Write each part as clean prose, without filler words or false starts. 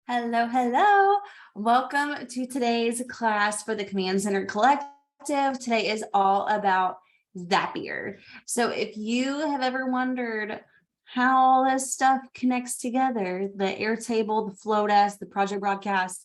Hello, hello. Welcome to today's class for the Command Center Collective. Today is all about Zapier. So if you have ever wondered how all this stuff connects together, the Airtable, the Flowdesk, the project broadcast,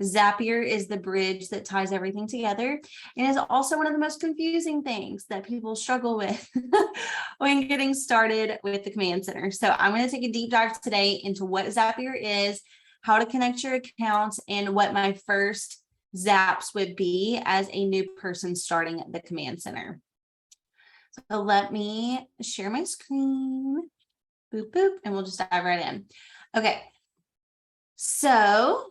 Zapier is the bridge that ties everything together and is also one of the most confusing things that people struggle with when getting started with the Command Center. So I'm going to take a deep dive today into what Zapier is, how to connect your accounts, and what my first zaps would be as a new person starting at the Command Center. So let me share my screen, boop, boop, and we'll just dive right in. Okay, so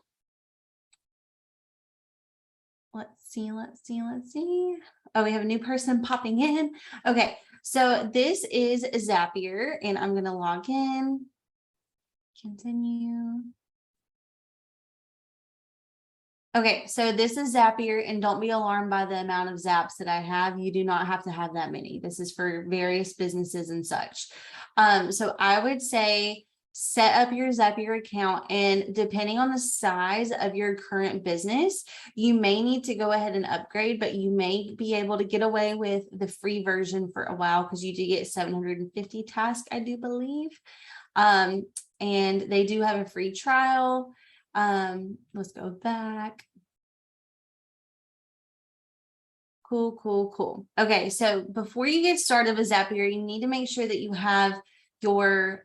let's see. Oh, we have a new person popping in. Okay, so this is Zapier, and I'm going to log in, continue. Okay, so this is Zapier, and don't be alarmed by the amount of zaps that I have. You do not have to have that many. This is for various businesses and such. So I would say set up your Zapier account, and depending on the size of your current business, you may need to go ahead and upgrade, but you may be able to get away with the free version for a while because you do get 750 tasks, I do believe. And they do have a free trial. Let's go back. Cool. Okay, so before you get started with Zapier, you need to make sure that you have your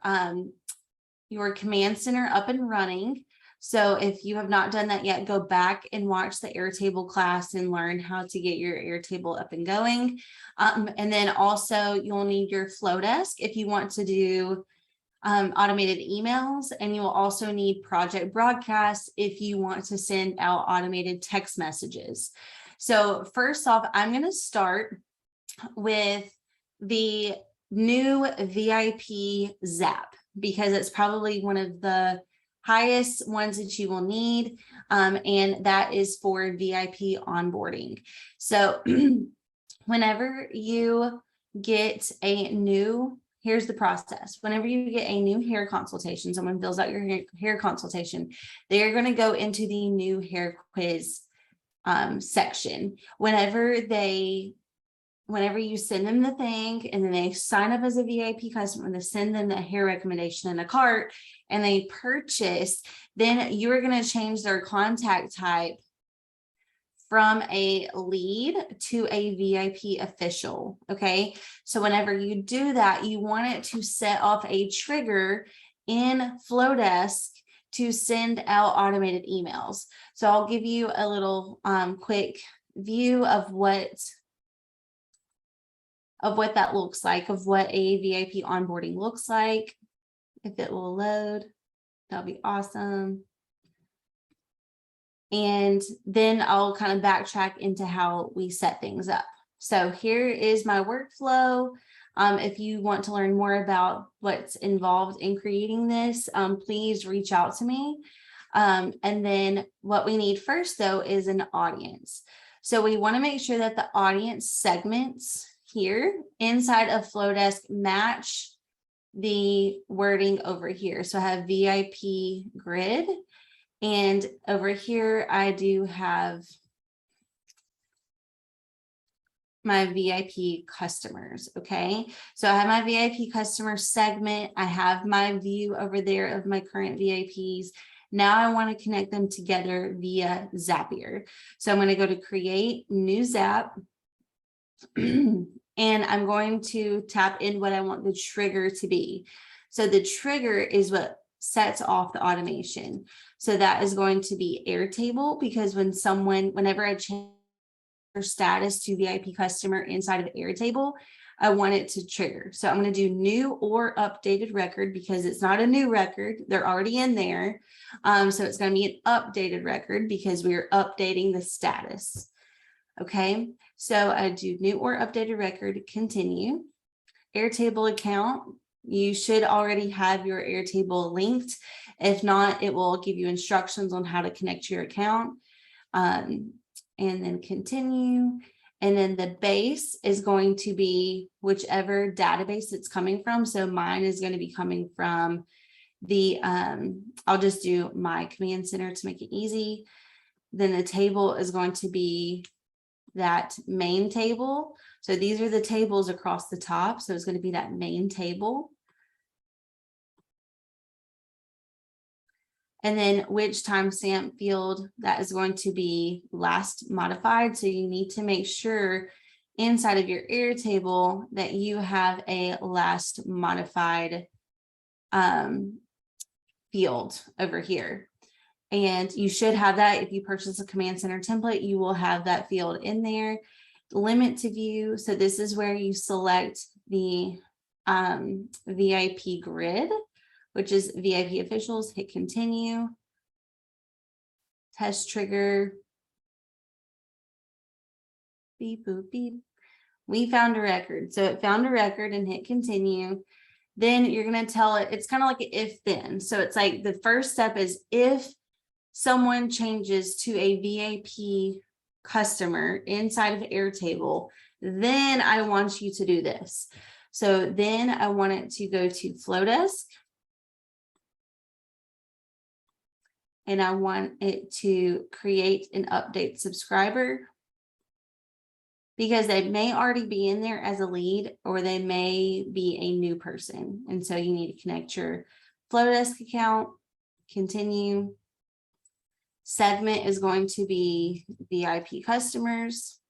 Command Center up and running. So if you have not done that yet, go back and watch the Airtable class and learn how to get your Airtable up and going. And then also you'll need your Flowdesk if you want to do automated emails, and you will also need project broadcasts if you want to send out automated text messages. So first off, I'm going to start with the new VIP Zap because it's probably one of the highest ones that you will need, and that is for VIP onboarding. So whenever you get a new here's the process. Whenever you get a new hair consultation, someone fills out your hair consultation, they're going to go into the new hair quiz section. Whenever you send them the thing and then they sign up as a VIP customer, they send them the hair recommendation in a cart and they purchase, then you're going to change their contact type from a lead to a VIP official. Okay, so whenever you do that, you want it to set off a trigger in Flowdesk to send out automated emails. So I'll give you a little quick view of what that looks like, of what a VIP onboarding looks like. If it will load, that'll be awesome. And then I'll kind of backtrack into how we set things up. So here is my workflow. If you want to learn more about what's involved in creating this, please reach out to me. And then what we need first, though, is an audience. So we want to make sure that the audience segments here inside of Flowdesk match the wording over here. So I have VIP grid. And over here, I do have my VIP customers. Okay, so I have my VIP customer segment. I have my view over there of my current VIPs. Now I want to connect them together via Zapier. So I'm going to go to create new Zap. And I'm going to tap in what I want the trigger to be. So the trigger is what sets off the automation. So that is going to be Airtable, because whenever I change their status to VIP customer inside of Airtable, I want it to trigger. So I'm going to do new or updated record because it's not a new record. They're already in there. So it's going to be an updated record because we're updating the status. Okay, so I do new or updated record, continue. Airtable account. You should already have your Airtable linked. If not, it will give you instructions on how to connect your account. And then continue. And then the base is going to be whichever database it's coming from. So mine is going to be coming from I'll just do my command center to make it easy. Then the table is going to be that main table. So these are the tables across the top. So it's going to be that main table. And then which timestamp field that is going to be last modified. So you need to make sure inside of your Airtable that you have a last modified field over here. And you should have that. If you purchase a command center template, you will have that field in there. Limit to view. So this is where you select the VIP grid, which is VIP officials. Hit continue. Test trigger. Beep, boop, beep. We found a record. So it found a record and hit continue. Then you're going to tell it, it's kind of like an if then. So it's like the first step is if someone changes to a VIP customer inside of Airtable, then I want you to do this. So then I want it to go to Flowdesk. And I want it to create an update subscriber, because they may already be in there as a lead, or they may be a new person. And so you need to connect your Flowdesk account, continue. Segment is going to be VIP customers.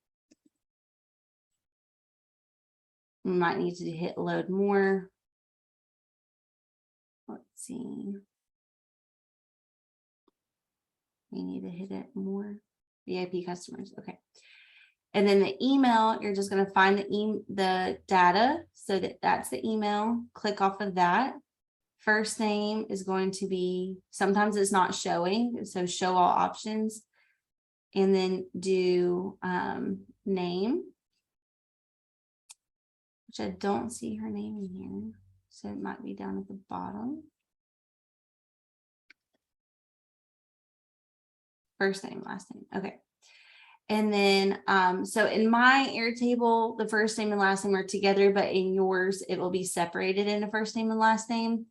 You might need to hit load more. Let's see. You need to hit it more. VIP customers. Okay. And then the email, you're just going to find the data. So that's the email. Click off of that. First name is going to be, sometimes it's not showing. So show all options. And then do name, which I don't see her name in here. So it might be down at the bottom. First name, last name. Okay. And then, so in my Airtable, the first name and last name are together, but in yours, it will be separated into first name and last name.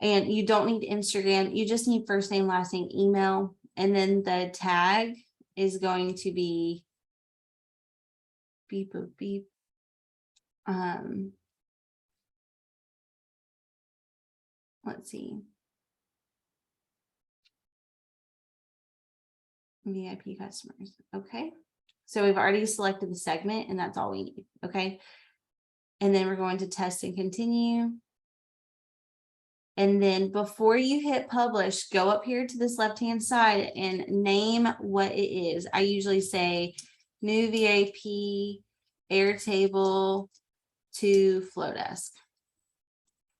And you don't need Instagram. You just need first name, last name, email. And then the tag is going to be beep, boop, beep. Let's see. VIP customers. Okay. So we've already selected the segment, and that's all we need. Okay. And then we're going to test and continue. And then before you hit publish, go up here to this left-hand side and name what it is. I usually say new VIP Airtable to Flowdesk.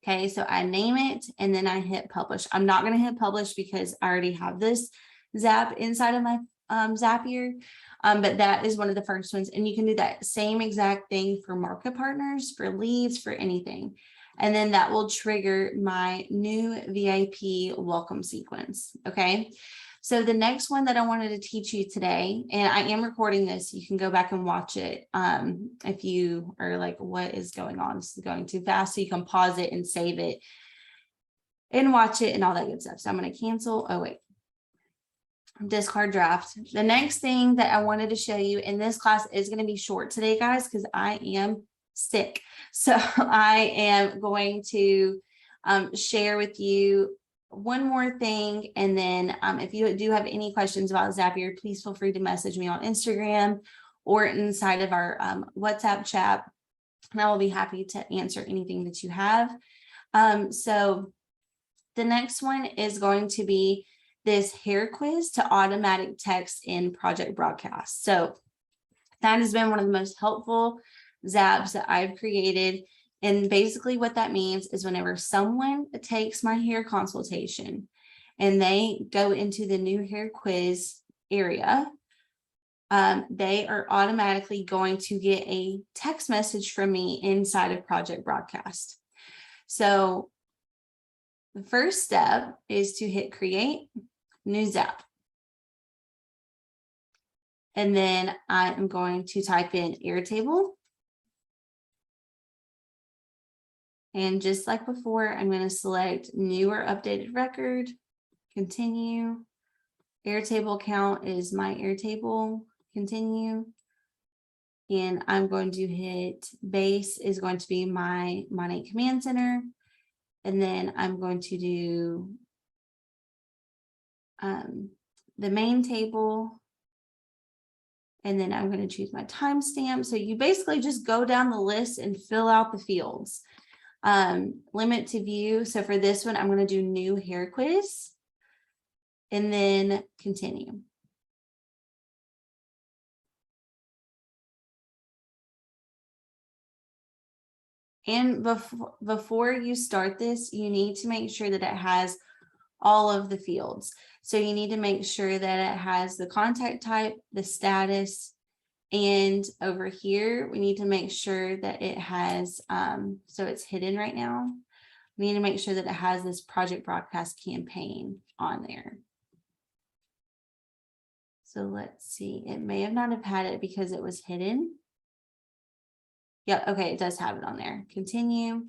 Okay, so I name it and then I hit publish. I'm not going to hit publish because I already have this Zap inside of my Zapier, but that is one of the first ones. And you can do that same exact thing for market partners, for leads, for anything. And then that will trigger my new VIP welcome sequence. Okay. So the next one that I wanted to teach you today, and I am recording this, you can go back and watch it. If you are like, what is going on? This is going too fast. So you can pause it and save it and watch it and all that good stuff. So I'm going to cancel. Oh, wait. Discard draft. The next thing that I wanted to show you, in this class is going to be short today, guys, because I am sick. So I am going to share with you one more thing. And then if you do have any questions about Zapier, please feel free to message me on Instagram or inside of our WhatsApp chat. And I will be happy to answer anything that you have. So the next one is going to be this hair quiz to automatic text in Project Broadcast. So that has been one of the most helpful Zaps that I've created. And basically what that means is whenever someone takes my hair consultation and they go into the new hair quiz area, they are automatically going to get a text message from me inside of Project Broadcast. So the first step is to hit create new Zap. And then I am going to type in Airtable. And just like before, I'm going to select new or updated record, continue. Airtable count is my Airtable, continue. And I'm going to hit base is going to be my Monate Command Center. And then I'm going to do the main table. And then I'm going to choose my timestamp. So you basically just go down the list and fill out the fields. Limit to view. So for this one, I'm going to do new hair quiz and then continue. And before you start this, you need to make sure that it has all of the fields. So you need to make sure that it has the contact type, the status, and over here, we need to make sure that it has, so it's hidden right now. We need to make sure that it has this project broadcast campaign on there. So let's see, it may have not have had it because it was hidden. Yep, okay, it does have it on there. Continue.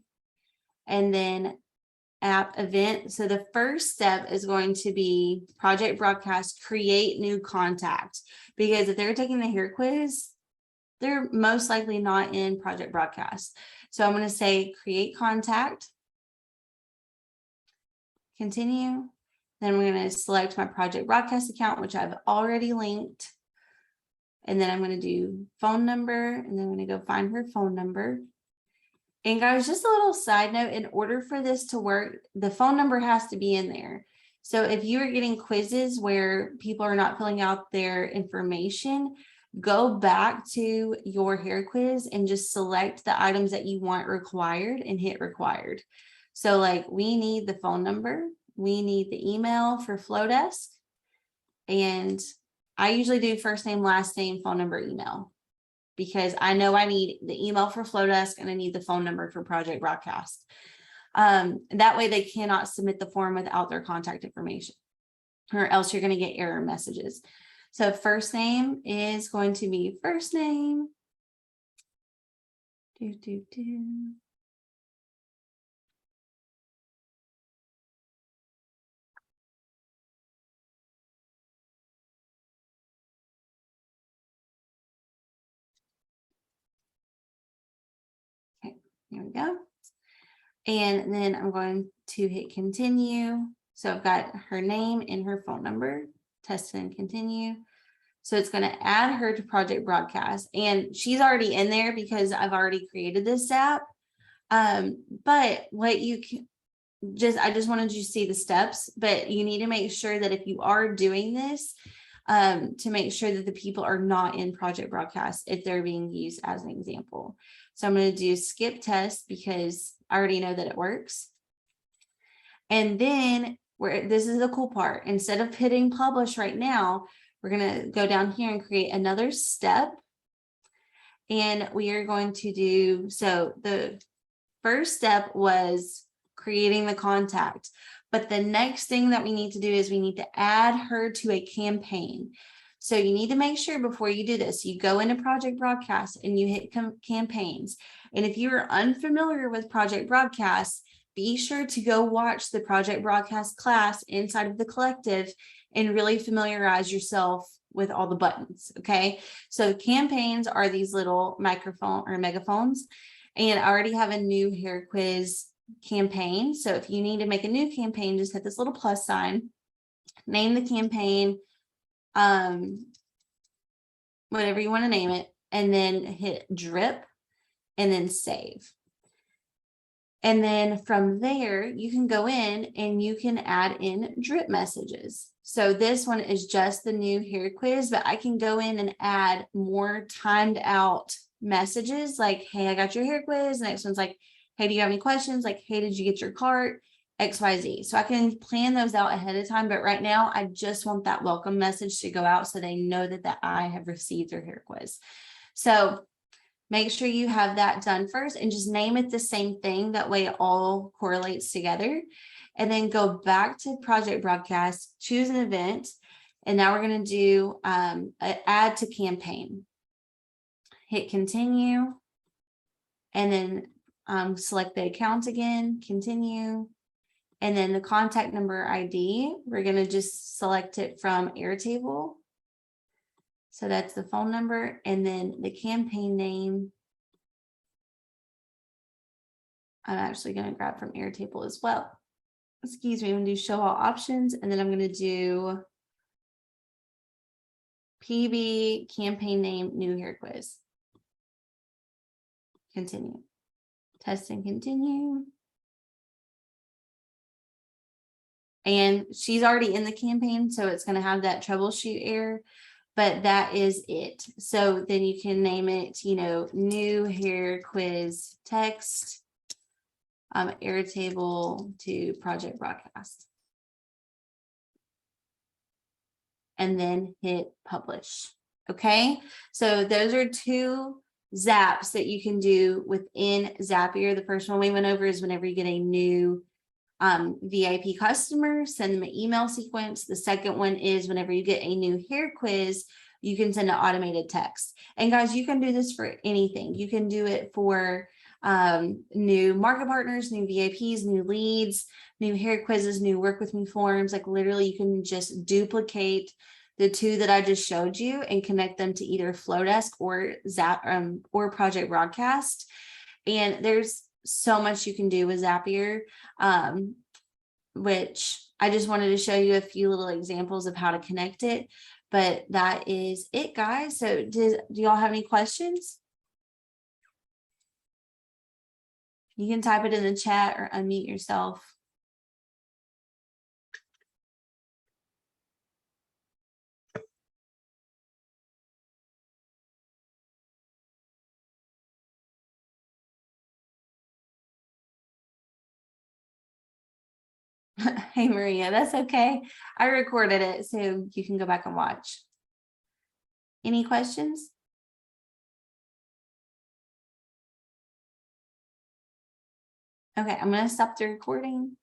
And then app event. So the first step is going to be project broadcast, create new contact, because if they're taking the hair quiz, they're most likely not in project broadcast. So I'm going to say create contact, continue. Then I'm going to select my project broadcast account, which I've already linked. And then I'm going to do phone number, and then I'm going to go find her phone number. And guys, just a little side note, in order for this to work, the phone number has to be in there. So if you are getting quizzes where people are not filling out their information, go back to your hair quiz and just select the items that you want required and hit required. So like we need the phone number, we need the email for Flowdesk, and I usually do first name, last name, phone number, email, because I know I need the email for Flowdesk and I need the phone number for project broadcast. That way they cannot submit the form without their contact information, or else you're going to get error messages. So first name is going to be first name. Okay, there we go. And then I'm going to hit continue. So I've got her name and her phone number, test and continue. So it's going to add her to project broadcast, and she's already in there because I've already created this app. But what you can I just wanted you to see the steps, but you need to make sure that if you are doing this, to make sure that the people are not in project broadcast if they're being used as an example. So I'm going to do skip test because I already know that it works. And then this is the cool part. Instead of hitting publish right now, we're going to go down here and create another step. And we are going to do, so the first step was creating the contact. But the next thing that we need to do is we need to add her to a campaign. So you need to make sure before you do this, you go into project broadcast and you hit campaigns. And if you're unfamiliar with project broadcast, be sure to go watch the project broadcast class inside of the collective and really familiarize yourself with all the buttons. Okay. So campaigns are these little microphone or megaphones. And I already have a new hair quiz campaign. So if you need to make a new campaign, just hit this little plus sign, name the campaign, whatever you want to name it, and then hit drip and then save. And then from there, you can go in and you can add in drip messages. So this one is just the new hair quiz, but I can go in and add more timed out messages like, hey, I got your hair quiz. The next one's like, hey, do you have any questions? Like, hey, did you get your cart? XYZ. So I can plan those out ahead of time. But right now, I just want that welcome message to go out so they know that I have received their hair quiz. So make sure you have that done first and just name it the same thing. That way it all correlates together. And then go back to project broadcast, choose an event. And now we're going to do add to campaign. Hit continue. And then select the account again, continue. And then the contact number ID, we're going to just select it from Airtable. So that's the phone number, and then the campaign name, I'm actually going to grab from Airtable as well. Excuse me, I'm going to do show all options, and then I'm going to do PB campaign name new hair quiz. Continue. Test and continue. And she's already in the campaign, so it's going to have that troubleshoot error, but that is it. So then you can name it, you know, new hair quiz text, Airtable to project broadcast. And then hit publish. Okay, so those are two zaps that you can do within Zapier. The first one we went over is whenever you get a new VIP customer, send them an email sequence. The second one is whenever you get a new hair quiz, you can send an automated text. And guys, you can do this for anything. You can do it for new market partners, new VIPs, new leads, new hair quizzes, new work with me forms. Like literally you can just duplicate the two that I just showed you and connect them to either Flowdesk or or Project Broadcast. And there's so much you can do with Zapier, which I just wanted to show you a few little examples of how to connect it. But that is it, guys. So do y'all have any questions? You can type it in the chat or unmute yourself. Hey, Maria, that's okay. I recorded it, so you can go back and watch. Any questions? Okay, I'm going to stop the recording.